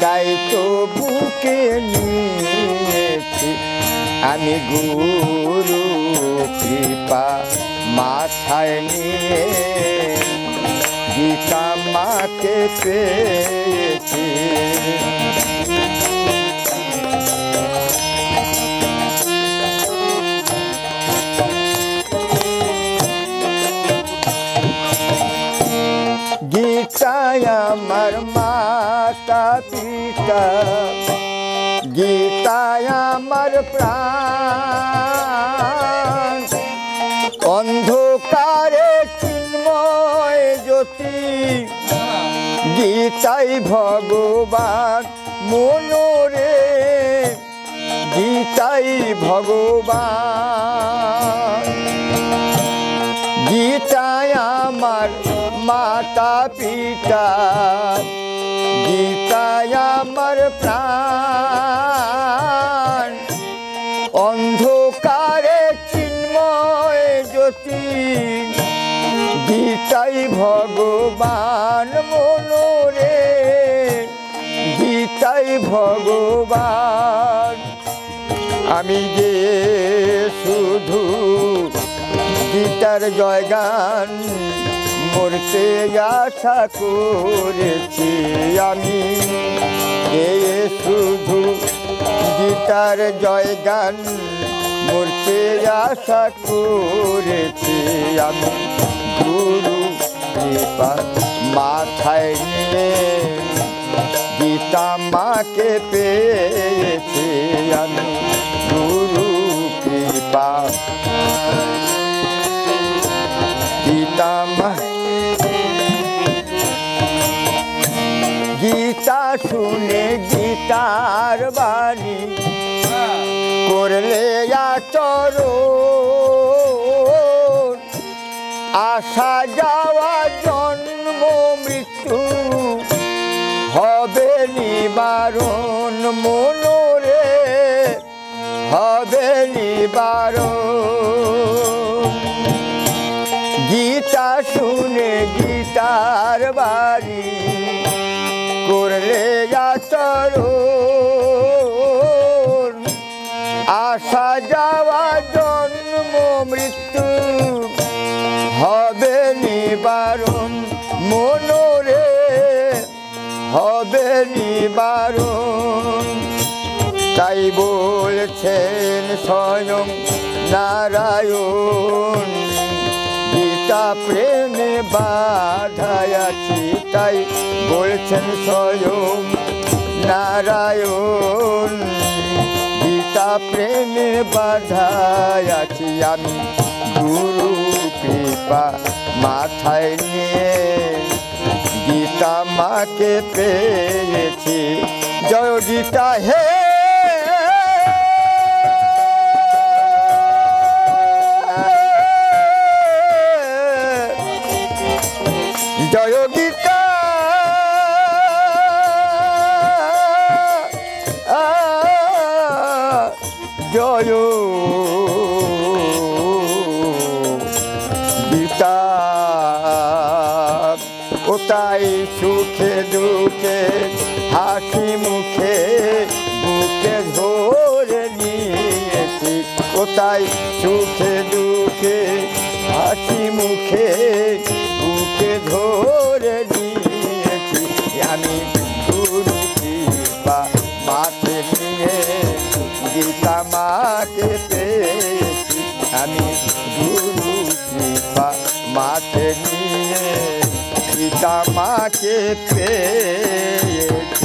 তাই তো বুকে নিয়েছি আমি গুরু কৃপা মাথায় নিয়ে গীতা মাকে পেয়েছি। গীতায় আমার মাতা পিতা, গীতায় আমার প্রাণ, অন্ধকারে চিন্ময় জ্যোতি, গীতাই ভগবান মনোরে, গীতাই ভগবান। গীতায় আমার মাতা পিতা, গীতায় আমার প্রাণ, অন্ধকারে চিন্ময় জ্যোতি, গীতাই ভগবান মনোরে, গীতাই ভগবান। আমি যে শুধু গীতার জয়গান মরতে আশা করেছি, আমি যে শুধু গীতার জয়গান মরতে আশা করেছি, আমি গুরু কৃপা মাথায় নিয়ে গীতা মাকে পেয়েছি, আমি গুরু কৃপা গীতা মা। গীতা শুনে গীতার বাণী করলে আচরণ, আসা যাওয়া জন্ম মৃত্যু হবে নিবারণ মনোরে, হবে নিবারণ। গীতা শুনে গীতার বাণী করলে আচরণ, আসা যাওয়া জন্ম মৃত্যু হবে নিবারণ মনোরে, হবে নিবারণ। তাই বলছেন স্বয়ং নারায়ণ, গীতা প্রেমে বাধায় আছি, তাই বলছেন স্বয়ং নারায়ণ, গীতা প্রেমে বাধায় আছি, আমি গুরু কৃপা মাথায় নিয়ে গীতা মাকে পেয়েছি। জয় গীতা হে, জয় গীতা, জয় গীতা। ও তাই সুখে দুঃখে হাসি মুখে বুকে ধরে নিয়েছি, ও তাই সুখে দুঃখে হাসি মুখে বুকে ধরে নিয়েছি, আমি গুরু কৃপা মাকে নিয়ে গীতা মাকে পেয়েছি, আমি গুরু কৃপা মাকে নিয়ে গীতা মাকে পেয়েছি।